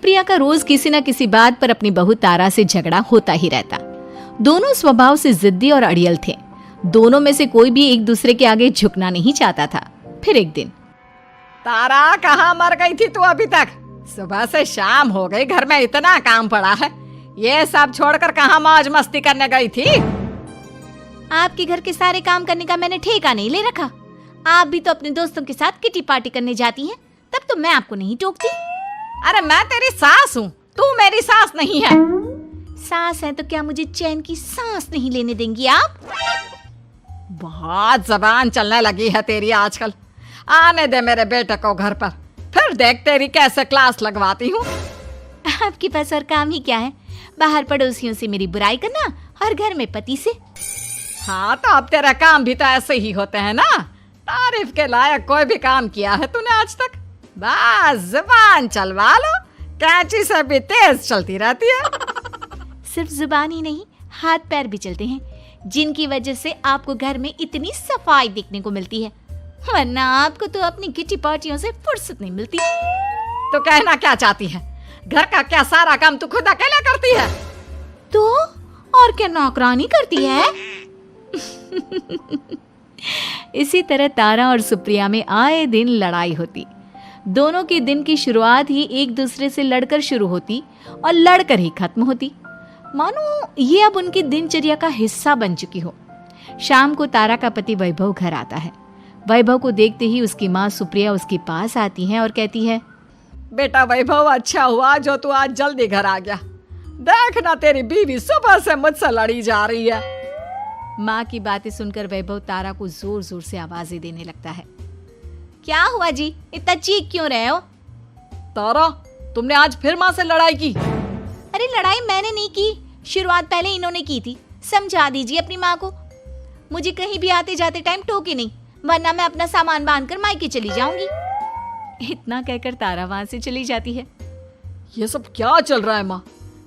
सुप्रिया का रोज किसी न किसी बात पर अपनी बहू तारा से झगड़ा होता ही रहता। दोनों स्वभाव से जिद्दी और अड़ियल थे। दोनों में से कोई भी एक दूसरे के आगे झुकना नहीं चाहता था। फिर एक दिन, तारा कहाँ मर गई थी तू अभी तक? सुबह से शाम हो गई, घर में इतना काम पड़ा है, ये सब छोड़कर कहाँ मौज मस्ती करने गई थी? आपके घर के सारे काम करने का मैंने ठेका नहीं ले रखा। आप भी तो अपने दोस्तों के साथ किटी पार्टी करने जाती हैं, तब तो मैं आपको नहीं टोकती। अरे मैं तेरी सास हूँ, तू मेरी सास नहीं है। सास है तो क्या मुझे चैन की सांस नहीं लेने देंगी आप? बहुत जबान चलने लगी है तेरी आजकल। आने दे मेरे बेटे को घर पर, फिर देख तेरी कैसे क्लास लगवाती हूँ। आपके पास और काम ही क्या है? बाहर पड़ोसियों से मेरी बुराई करना और घर में पति से। हाँ तो अब तेरा काम भी तो ऐसे ही होते हैं ना। तारीफ के लायक कोई भी काम किया है तूने आज तक? बस जुबान चलवा लो, कैंची से भी तेज चलती रहती है। सिर्फ जुबान ही नहीं, हाथ पैर भी चलते हैं, जिनकी वजह से आपको घर में इतनी सफाई देखने को मिलती है, वरना आपको तो अपनी किटी पार्टियों से फुर्सत नहीं मिलती। तो कहना क्या चाहती है? घर का क्या सारा काम तू खुद अकेले करती है? तो और क्या नौकरानी करती है? इसी तरह तारा और सुप्रिया में आए दिन लड़ाई होती। दोनों के दिन की शुरुआत ही एक दूसरे से लड़कर शुरू होती और लड़कर ही खत्म होती, मानो ये अब उनकी दिनचर्या का हिस्सा बन चुकी हो। शाम को तारा का पति वैभव घर आता है। वैभव को देखते ही उसकी माँ सुप्रिया उसके पास आती है और कहती है, बेटा वैभव, अच्छा हुआ जो तू आज जल्दी घर आ गया। देखना तेरी बीवी सुबह से मुझसे लड़ी जा रही है। माँ की बातें सुनकर वैभव तारा को जोर जोर से आवाजें देने लगता है। क्या हुआ जी, इतना चीख क्यों रहे हो? तारा, तुमने आज फिर माँ से लड़ाई की? अरे लड़ाई मैंने नहीं की, शुरुआत पहले इन्होंने की थी। समझा दीजिए अपनी माँ को। मुझे कहीं भी आते जाते टाइम टोके नहीं, वरना मैं अपना सामान बांधकर मायके चली जाऊंगी। इतना कहकर तारा वहां से चली जाती है। ये सब क्या चल रहा है माँ?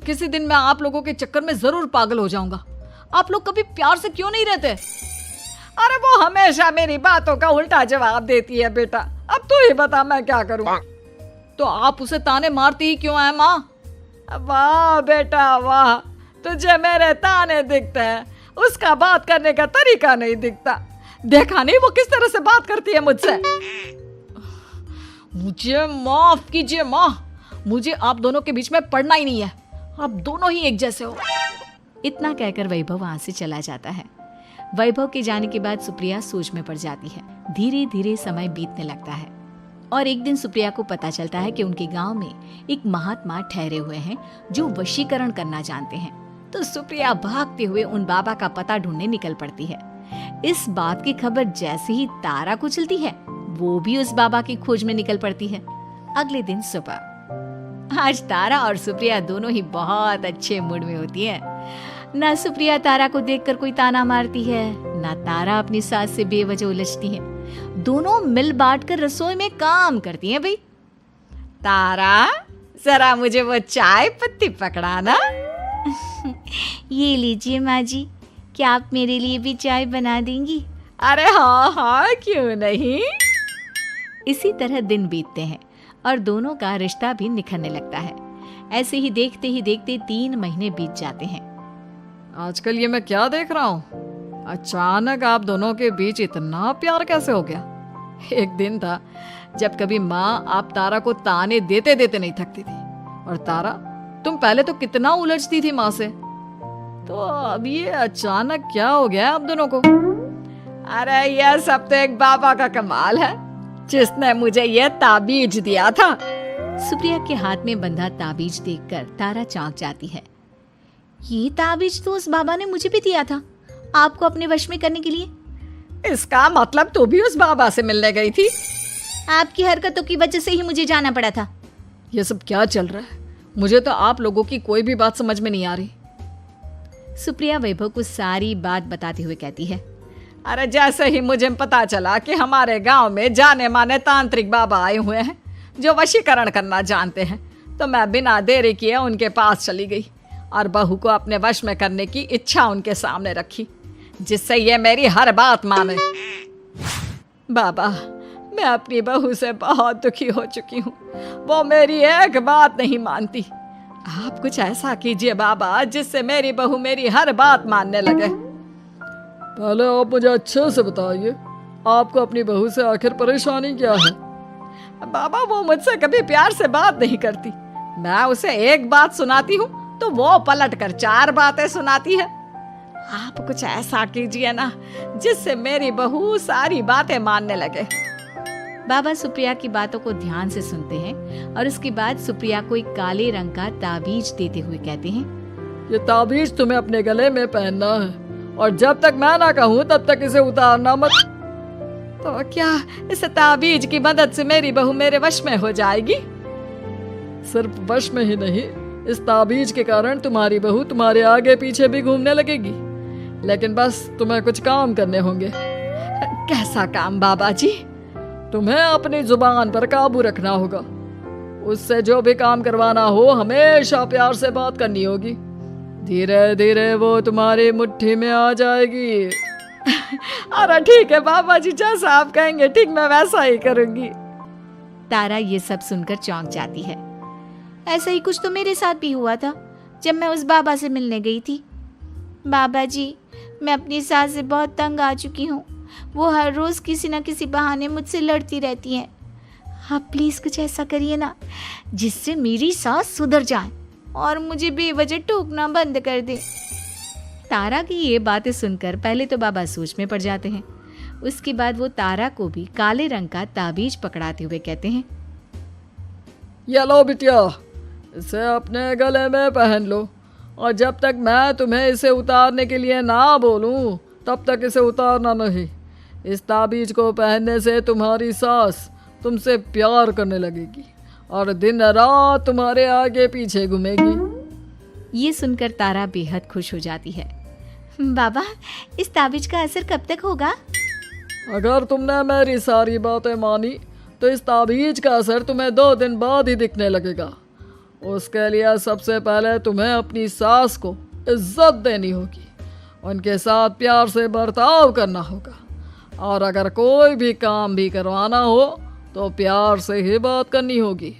किसी दिन मैं आप लोगों के चक्कर में जरूर पागल हो जाऊंगा। आप लोग कभी प्यार से क्यों नहीं रहते? अरे वो हमेशा मेरी बातों का उल्टा जवाब देती है बेटा। अब तू ही बता मैं क्या करूं? तो आप उसे ताने मारती ही क्यों है माँ? वाह बेटा वाह, तुझे मेरे ताने दिखते हैं, उसका बात करने का तरीका नहीं दिखता। देखा नहीं वो किस तरह से बात करती है मुझसे। मुझे माफ कीजिए माँ, मुझे आप दोनों के बीच में पड़ना ही नहीं है। आप दोनों ही एक जैसे हो। इतना कहकर वैभव वहां से चला जाता है। वैभव के जाने के बाद सुप्रिया सोच में पड़ जाती है। धीरे धीरे समय बीतने लगता है और एक दिन सुप्रिया को पता चलता है कि उनके गांव में एक महात्मा ठहरे हुए हैं जो वशीकरण करना जानते हैं। तो सुप्रिया भागते हुए उन बाबा का पता ढूंढने निकल पड़ती है। इस बात की खबर जैसे ही तारा को चलती है, वो भी उस बाबा की खोज में निकल पड़ती है। अगले दिन सुबह, आज तारा और सुप्रिया दोनों ही बहुत अच्छे मूड में होती है। ना सुप्रिया तारा को देखकर कोई ताना मारती है, ना तारा अपनी सास से बेवजह उलझती है। दोनों मिल बांटकर रसोई में काम करती हैं। भाई तारा, जरा मुझे वो चाय पत्ती पकड़ाना। ये लीजिए माँ जी, क्या आप मेरे लिए भी चाय बना देंगी? अरे हाँ हाँ, क्यों नहीं। इसी तरह दिन बीतते हैं और दोनों का रिश्ता भी निखरने लगता है। ऐसे ही देखते 3 महीने बीत जाते हैं। आजकल ये मैं क्या देख रहा हूँ? अचानक आप दोनों के बीच इतना प्यार कैसे हो गया? एक दिन था जब कभी माँ आप तारा को ताने देते देते नहीं थकती थी, और तारा, तुम पहले तो कितना उलझती थी माँ से, तो अब ये अचानक क्या हो गया आप दोनों को? अरे यह सब तो एक बाबा का कमाल है, जिसने मुझे ये ताबीज दिया था। सुप्रिया के हाथ में बंधा ताबीज देखकर तारा चौंक जाती है। ये ताबीज तो उस बाबा ने मुझे भी दिया था, आपको अपने वश में करने के लिए। इसका मतलब तू भी उस बाबा से मिलने गई थी? आपकी हरकतों की वजह से ही मुझे जाना पड़ा था। ये सब क्या चल रहा है? मुझे तो आप लोगों की कोई भी बात समझ में नहीं आ रही। सुप्रिया वैभव को सारी बात बताते हुए कहती है, अरे जैसे ही मुझे पता चला कि हमारे गांव में जाने माने तांत्रिक बाबा आए हुए हैं जो वशीकरण करना जानते हैं, तो मैं बिना देरी किए उनके पास चली गई और बहू को अपने वश में करने की इच्छा उनके सामने रखी, जिससे ये मेरी हर बात माने। बाबा, मैं अपनी बहू से बहुत दुखी हो चुकी हूँ। वो मेरी एक बात नहीं मानती। आप कुछ ऐसा कीजिए बाबा जिससे मेरी बहू मेरी हर बात मानने लगे। पहले आप मुझे अच्छे से बताइए, आपको अपनी बहू से आखिर परेशानी क्या है? बाबा वो मुझसे कभी प्यार से बात नहीं करती। मैं उसे एक बात सुनाती हूँ तो वो पलट कर 4 बातें सुनाती है। आप कुछ ऐसा कीजिए ना जिससे मेरी बहू सारी बातें मानने लगे। बाबा सुप्रिया की बातों को ध्यान से सुनते हैं और उसके बाद सुप्रिया को एक काले रंग का ताबीज देते हुए कहते हैं, ये ताबीज तुम्हें अपने गले में पहनना है और जब तक मैं ना कहूँ तब तक इसे उतारना मत। तो क्या इस ताबीज की मदद से मेरी बहू मेरे वश में हो जाएगी? सिर्फ वश में ही नहीं, इस ताबीज के कारण तुम्हारी बहू तुम्हारे आगे पीछे भी घूमने लगेगी। लेकिन बस तुम्हें कुछ काम करने होंगे। कैसा काम बाबा जी? तुम्हें अपनी जुबान पर काबू रखना होगा। उससे जो भी काम करवाना हो हमेशा प्यार से बात करनी होगी। धीरे धीरे वो तुम्हारी मुट्ठी में आ जाएगी। अरे ठीक है बाबा जी, जैसा आप कहेंगे ठीक मैं वैसा ही करूंगी। तारा ये सब सुनकर चौंक जाती है। ऐसा ही कुछ तो मेरे साथ भी हुआ था जब मैं उस बाबा से मिलने गई थी। बाबा जी, मैं अपनी सास से बहुत तंग आ चुकी हूँ। वो हर रोज़ किसी न किसी बहाने मुझसे लड़ती रहती हैं। आप प्लीज़ कुछ ऐसा करिए ना जिससे मेरी सास सुधर जाए और मुझे बेवजह टोकना बंद कर दे। तारा की ये बातें सुनकर पहले तो बाबा सोच में पड़ जाते हैं। उसके बाद वो तारा को भी काले रंग का ताबीज पकड़ाते हुए कहते हैं, ये लो बिटिया, इसे अपने गले में पहन लो और जब तक मैं तुम्हें इसे उतारने के लिए ना बोलूं तब तक इसे उतारना नहीं। इस ताबीज को पहनने से तुम्हारी सास तुमसे प्यार करने लगेगी और दिन रात तुम्हारे आगे पीछे घूमेगी। ये सुनकर तारा बेहद खुश हो जाती है। बाबा, इस ताबीज का असर कब तक होगा? अगर तुमने मेरी सारी बातें मानी तो इस ताबीज का असर तुम्हें 2 दिन बाद ही दिखने लगेगा। उसके लिए सबसे पहले तुम्हें अपनी सास को इज्जत देनी होगी, उनके साथ प्यार से बर्ताव करना होगा और अगर कोई भी काम भी करवाना हो तो प्यार से ही बात करनी होगी।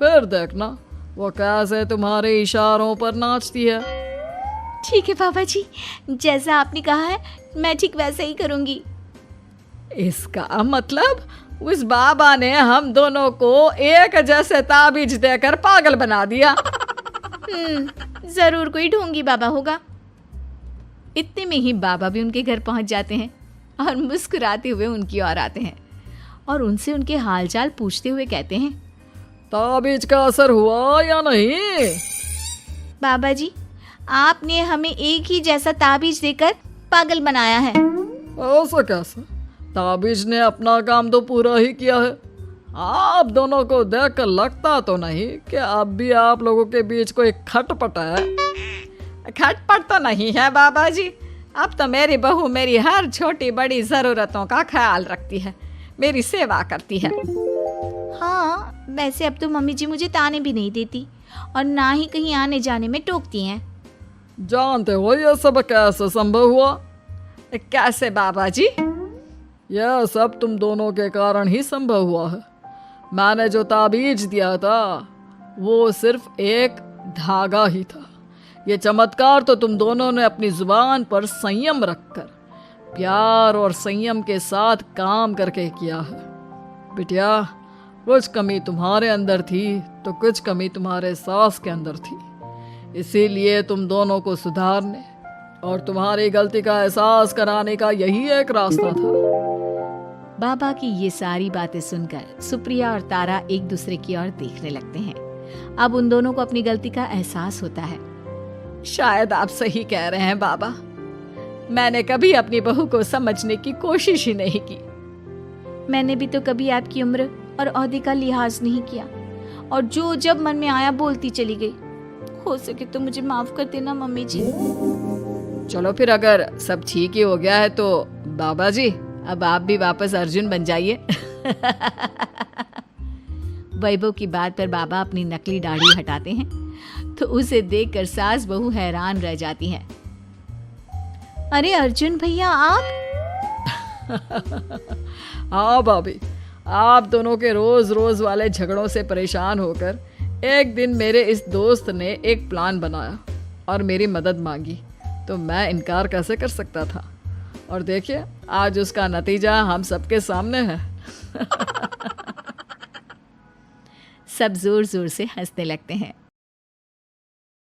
फिर देखना वो कैसे तुम्हारे इशारों पर नाचती है। ठीक है बाबा जी, जैसा आपने कहा है मैं ठीक वैसे ही करूँगी। इसका मतलब उस बाबा ने हम दोनों को एक जैसे ताबीज देकर पागल बना दिया। जरूर कोई ढोंगी बाबा होगा। इतने में ही बाबा भी उनके घर पहुंच जाते हैं और मुस्कुराते हुए उनकी ओर आते हैं और उनसे उनके हालचाल पूछते हुए कहते हैं, ताबीज का असर हुआ या नहीं? बाबा जी, आपने हमें एक ही जैसा ताबीज देकर पागल बनाया है। ऐसा कैसे? ताबीज ने अपना काम तो पूरा ही किया है। आप दोनों को देखकर लगता तो नहीं कि अब भी आप लोगों के बीच कोई खटपट है। खटपट तो नहीं है बाबा जी। अब तो मेरी बहू मेरी हर छोटी बड़ी ज़रूरतों का ख्याल रखती है, मेरी सेवा करती है। हाँ, वैसे अब तो मम्मी जी मुझे ताने भी नहीं देती और ना ही कहीं आने जाने में टोकती हैं। जानते हो ये सब कैसे संभव हुआ? कैसे बाबा जी? यह सब तुम दोनों के कारण ही संभव हुआ है। मैंने जो ताबीज दिया था वो सिर्फ एक धागा ही था। ये चमत्कार तो तुम दोनों ने अपनी जुबान पर संयम रखकर प्यार और संयम के साथ काम करके किया है। बिटिया, कुछ कमी तुम्हारे अंदर थी तो कुछ कमी तुम्हारे सास के अंदर थी। इसीलिए तुम दोनों को सुधारने और तुम्हारी गलती का एहसास कराने का यही एक रास्ता था। बाबा की ये सारी बातें सुनकर सुप्रिया और तारा एक दूसरे की ओर देखने लगते हैं। अब उन दोनों को अपनी गलती का एहसास होता है। शायद आप सही कह रहे हैं बाबा। मैंने कभी अपनी बहू को समझने की कोशिश ही नहीं की। मैंने भी तो कभी आपकी उम्र और ओहदे का लिहाज नहीं किया और जो जब मन में आया बोलती चली गई। हो सके तो मुझे माफ कर देना मम्मी जी। चलो फिर अगर सब ठीक ही हो गया है तो बाबा जी अब आप भी वापस अर्जुन बन जाइए। वैभव की बात पर बाबा अपनी नकली दाढ़ी हटाते हैं तो उसे देखकर सास बहू हैरान रह जाती हैं। अरे अर्जुन भैया, आप? हाँ भाभी, आप दोनों के रोज रोज वाले झगड़ों से परेशान होकर एक दिन मेरे इस दोस्त ने एक प्लान बनाया और मेरी मदद मांगी, तो मैं इनकार कैसे कर सकता था। और देखिए आज उसका नतीजा हम सबके सामने है। सब जोर जोर से हंसने लगते हैं।